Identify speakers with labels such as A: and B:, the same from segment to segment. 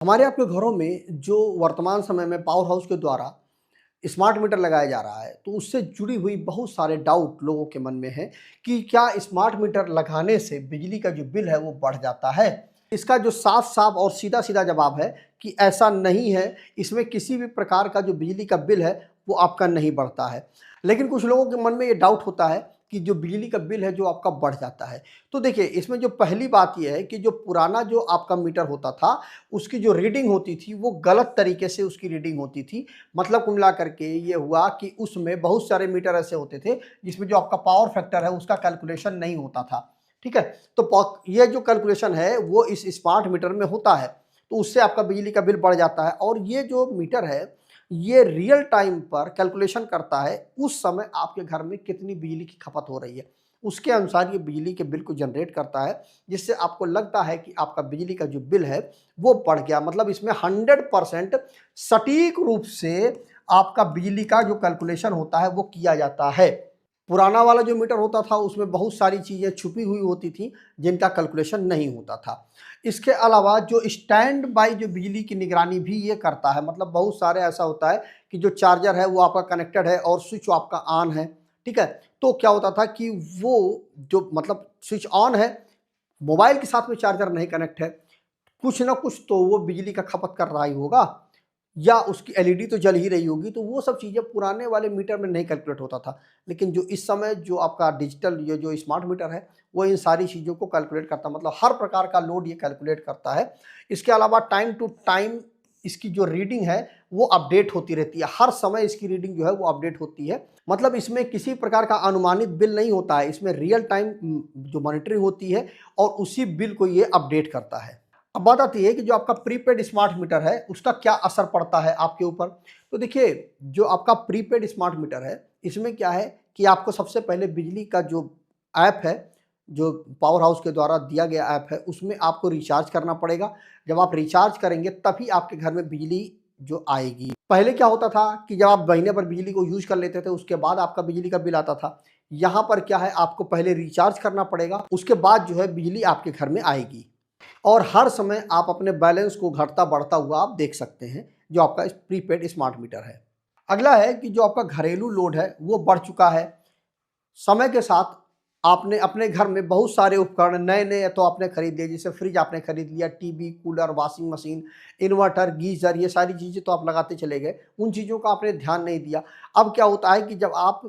A: हमारे आपके घरों में जो वर्तमान समय में पावर हाउस के द्वारा स्मार्ट मीटर लगाया जा रहा है, तो उससे जुड़ी हुई बहुत सारे डाउट लोगों के मन में है कि क्या स्मार्ट मीटर लगाने से बिजली का जो बिल है वो बढ़ जाता है। इसका जो साफ साफ और सीधा सीधा जवाब है कि ऐसा नहीं है। इसमें किसी भी प्रकार का जो बिजली का बिल है वो आपका नहीं बढ़ता है। लेकिन कुछ लोगों के मन में ये डाउट होता है कि जो बिजली का बिल है जो आपका बढ़ जाता है। तो देखिए, इसमें जो पहली बात यह है कि जो पुराना जो आपका मीटर होता था, उसकी जो रीडिंग होती थी वो गलत तरीके से उसकी रीडिंग होती थी। मतलब कुल मिला करके ये हुआ कि उसमें बहुत सारे मीटर ऐसे होते थे जिसमें जो आपका पावर फैक्टर है उसका कैलकुलेशन नहीं होता था। ठीक है, तो ये जो कैलकुलेशन है वो इस स्मार्ट मीटर में होता है, तो उससे आपका बिजली का बिल बढ़ जाता है। और ये जो मीटर है ये रियल टाइम पर कैलकुलेशन करता है उस समय आपके घर में कितनी बिजली की खपत हो रही है, उसके अनुसार ये बिजली के बिल को जनरेट करता है, जिससे आपको लगता है कि आपका बिजली का जो बिल है वो बढ़ गया। मतलब इसमें 100% सटीक रूप से आपका बिजली का जो कैलकुलेशन होता है वो किया जाता है। पुराना वाला जो मीटर होता था उसमें बहुत सारी चीज़ें छुपी हुई होती थी जिनका कैलकुलेशन नहीं होता था। इसके अलावा जो स्टैंड बाई जो बिजली की निगरानी भी ये करता है। मतलब बहुत सारे ऐसा होता है कि जो चार्जर है वो आपका कनेक्टेड है और स्विच आपका ऑन है। ठीक है, तो क्या होता था कि वो जो मतलब स्विच ऑन है, मोबाइल के साथ में चार्जर नहीं कनेक्ट है, कुछ ना कुछ तो वो बिजली का खपत कर रहा ही होगा या उसकी एलईडी तो जल ही रही होगी। तो वो सब चीज़ें पुराने वाले मीटर में नहीं कैलकुलेट होता था। लेकिन जो इस समय जो आपका डिजिटल ये जो स्मार्ट मीटर है वो इन सारी चीज़ों को कैलकुलेट करता है। मतलब हर प्रकार का लोड ये कैलकुलेट करता है। इसके अलावा टाइम टू टाइम इसकी जो रीडिंग है वो अपडेट होती रहती है। हर समय इसकी रीडिंग जो है वो अपडेट होती है। मतलब इसमें किसी प्रकार का अनुमानित बिल नहीं होता है, इसमें रियल टाइम जो मॉनिटरिंग होती है और उसी बिल को ये अपडेट करता है। अब बात आती है कि जो आपका प्रीपेड स्मार्ट मीटर है उसका क्या असर पड़ता है आपके ऊपर। तो देखिए, जो आपका प्रीपेड स्मार्ट मीटर है इसमें क्या है कि आपको सबसे पहले बिजली का जो ऐप है, जो पावर हाउस के द्वारा दिया गया ऐप है, उसमें आपको रिचार्ज करना पड़ेगा। जब आप रिचार्ज करेंगे तभी आपके घर में बिजली जो आएगी। पहले क्या होता था कि जब आप महीने पर बिजली को यूज कर लेते थे उसके बाद आपका बिजली का बिल आता था। यहाँ पर क्या है, आपको पहले रिचार्ज करना पड़ेगा, उसके बाद जो है बिजली आपके घर में आएगी। और हर समय आप अपने बैलेंस को घटता बढ़ता हुआ आप देख सकते हैं जो आपका प्रीपेड स्मार्ट मीटर है। अगला है कि जो आपका घरेलू लोड है वो बढ़ चुका है। समय के साथ आपने अपने घर में बहुत सारे उपकरण नए नए तो आपने खरीद लिए, जैसे फ्रिज आपने खरीद लिया, TV, cooler, washing machine, inverter, geyser, ये सारी चीज़ें तो आप लगाते चले गए, उन चीज़ों का आपने ध्यान नहीं दिया। अब क्या होता है कि जब आप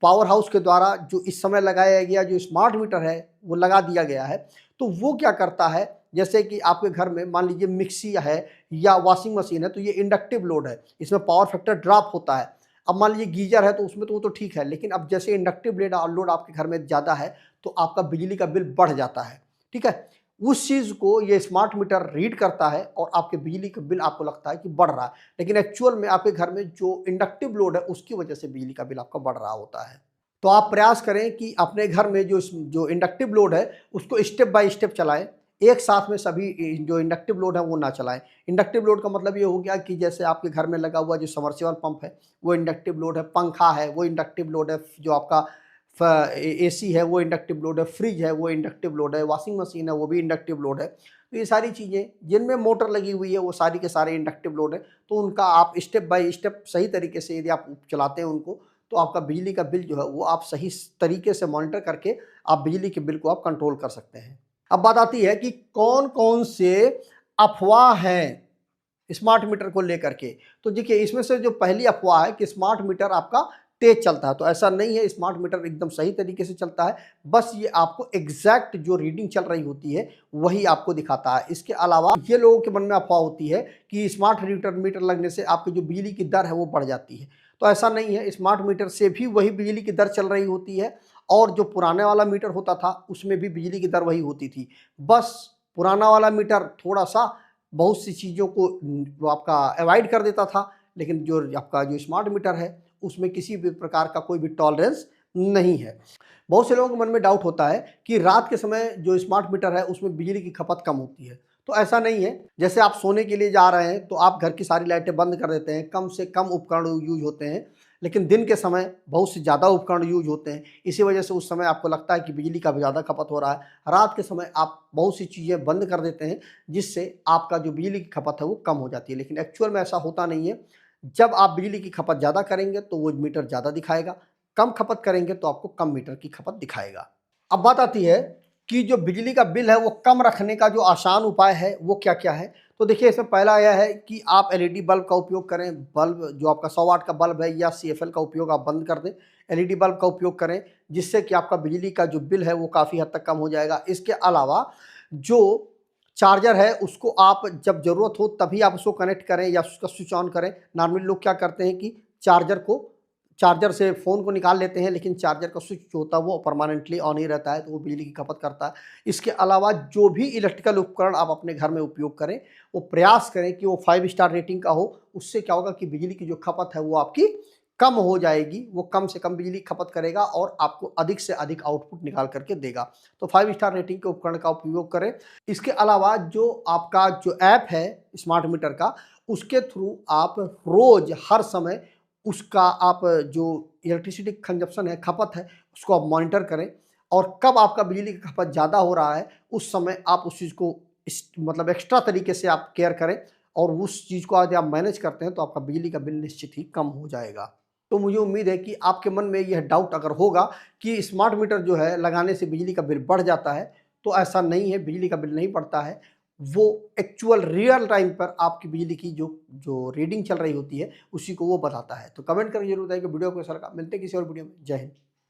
A: पावर हाउस के द्वारा जो इस समय लगाया गया जो स्मार्ट मीटर है वो लगा दिया गया है, तो वो क्या करता है, जैसे कि आपके घर में मान लीजिए मिक्सी है या वॉशिंग मशीन है, तो ये इंडक्टिव लोड है, इसमें पावर फैक्टर ड्रॉप होता है। अब मान लीजिए गीजर है तो उसमें तो वो तो ठीक है, लेकिन अब जैसे इंडक्टिव लोड आपके घर में ज़्यादा है तो आपका बिजली का बिल बढ़ जाता है। ठीक है, उस चीज़ को ये स्मार्ट मीटर रीड करता है और आपके बिजली का बिल आपको लगता है कि बढ़ रहा है, लेकिन एक्चुअल में आपके घर में जो इंडक्टिव लोड है उसकी वजह से बिजली का बिल आपका बढ़ रहा होता है। तो आप प्रयास करें कि अपने घर में जो इंडक्टिव लोड है उसको स्टेप बाय स्टेप चलाएं। एक साथ में सभी जो इंडक्टिव लोड है वो ना चलाएं। इंडक्टिव लोड का मतलब ये हो गया कि जैसे आपके घर में लगा हुआ जो सबमर्सिबल पंप है वो इंडक्टिव लोड है, पंखा है वो इंडक्टिव लोड है, जो आपका एसी है वो इंडक्टिव लोड है, फ्रिज है वो इंडक्टिव लोड है, वॉशिंग मशीन है वो भी इंडक्टिव लोड है। तो ये सारी चीज़ें जिनमें मोटर लगी हुई है वो सारी के सारे इंडक्टिव लोड है। तो उनका आप स्टेप बाय स्टेप सही तरीके से यदि आप चलाते हैं उनको, तो आपका बिजली का बिल जो है वो आप सही तरीके से मॉनिटर करके आप बिजली के बिल को आप कंट्रोल कर सकते हैं। अब बात आती है कि कौन कौन से अफवाह हैं स्मार्ट मीटर को लेकर के। तो देखिए, इसमें से जो पहली अफवाह है कि स्मार्ट मीटर आपका तेज चलता है, तो ऐसा नहीं है। स्मार्ट मीटर एकदम सही तरीके से चलता है, बस ये आपको एग्जैक्ट जो रीडिंग चल रही होती है वही आपको दिखाता है। इसके अलावा ये लोगों के मन में अफवाह होती है कि स्मार्ट मीटर लगने से आपकी जो बिजली की दर है वो बढ़ जाती है, तो ऐसा नहीं है। स्मार्ट मीटर से भी वही बिजली की दर चल रही होती है और जो पुराने वाला मीटर होता था उसमें भी बिजली की दर वही होती थी। बस पुराना वाला मीटर थोड़ा सा बहुत सी चीज़ों को वो आपका अवॉइड कर देता था, लेकिन जो आपका जो स्मार्ट मीटर है उसमें किसी भी प्रकार का कोई भी टॉलरेंस नहीं है। बहुत से लोगों के मन में डाउट होता है कि रात के समय जो स्मार्ट मीटर है उसमें बिजली की खपत कम होती है, तो ऐसा नहीं है। जैसे आप सोने के लिए जा रहे हैं तो आप घर की सारी लाइटें बंद कर देते हैं, कम से कम उपकरण यूज होते हैं, लेकिन दिन के समय बहुत से ज़्यादा उपकरण यूज होते हैं, इसी वजह से उस समय आपको लगता है कि बिजली का भी ज़्यादा खपत हो रहा है। रात के समय आप बहुत सी चीज़ें बंद कर देते हैं, जिससे आपका जो बिजली की खपत है वो कम हो जाती है, लेकिन एक्चुअल में ऐसा होता नहीं है। जब आप बिजली की खपत ज़्यादा करेंगे तो वो मीटर ज़्यादा दिखाएगा, कम खपत करेंगे तो आपको कम मीटर की खपत दिखाएगा। अब बात आती है कि जो बिजली का बिल है वो कम रखने का जो आसान उपाय है वो क्या-क्या है? तो देखिए, इसमें पहला यह है कि आप एलईडी बल्ब का उपयोग करें। बल्ब जो आपका 100 वाट का बल्ब है या सीएफएल का उपयोग आप बंद कर दें। एलईडी बल्ब का उपयोग करें, जिससे कि आपका बिजली का जो बिल है वो काफ़ी हद तक कम हो जाएगा। इसके अलावा जो चार्जर है उसको आप जब ज़रूरत हो तभी आप उसको कनेक्ट करें या उसका स्विच ऑन करें। नॉर्मली लोग क्या करते हैं कि चार्जर से फ़ोन को निकाल लेते हैं, लेकिन चार्जर का स्विच जो होता है वो परमानेंटली ऑन ही रहता है, तो वो बिजली की खपत करता है। इसके अलावा जो भी इलेक्ट्रिकल उपकरण आप अपने घर में उपयोग करें, वो प्रयास करें कि वो 5 स्टार रेटिंग का हो। उससे क्या होगा कि बिजली की जो खपत है वो आपकी कम हो जाएगी, वो कम से कम बिजली खपत करेगा और आपको अधिक से अधिक आउटपुट निकाल करके देगा। तो 5 स्टार रेटिंग के उपकरण का उपयोग करें। इसके अलावा जो आपका जो ऐप है स्मार्ट मीटर का, उसके थ्रू आप रोज़ हर समय उसका आप जो इलेक्ट्रिसिटी कंजप्शन है, खपत है, उसको आप मॉनिटर करें और कब आपका बिजली की खपत ज़्यादा हो रहा है, उस समय आप उस चीज़ को मतलब एक्स्ट्रा तरीके से आप केयर करें और उस चीज़ को यदि आप मैनेज करते हैं तो आपका बिजली का बिल निश्चित ही कम हो जाएगा। तो मुझे उम्मीद है कि आपके मन में यह डाउट अगर होगा कि स्मार्ट मीटर जो है लगाने से बिजली का बिल बढ़ जाता है, तो ऐसा नहीं है, बिजली का बिल नहीं बढ़ता है। वो एक्चुअल रियल टाइम पर आपकी बिजली की जो जो रीडिंग चल रही होती है, उसी को वो बताता है। तो कमेंट करके ज़रूर बताइए कि वीडियो कैसा लगा। मिलते हैं किसी और वीडियो में। जय हिंद।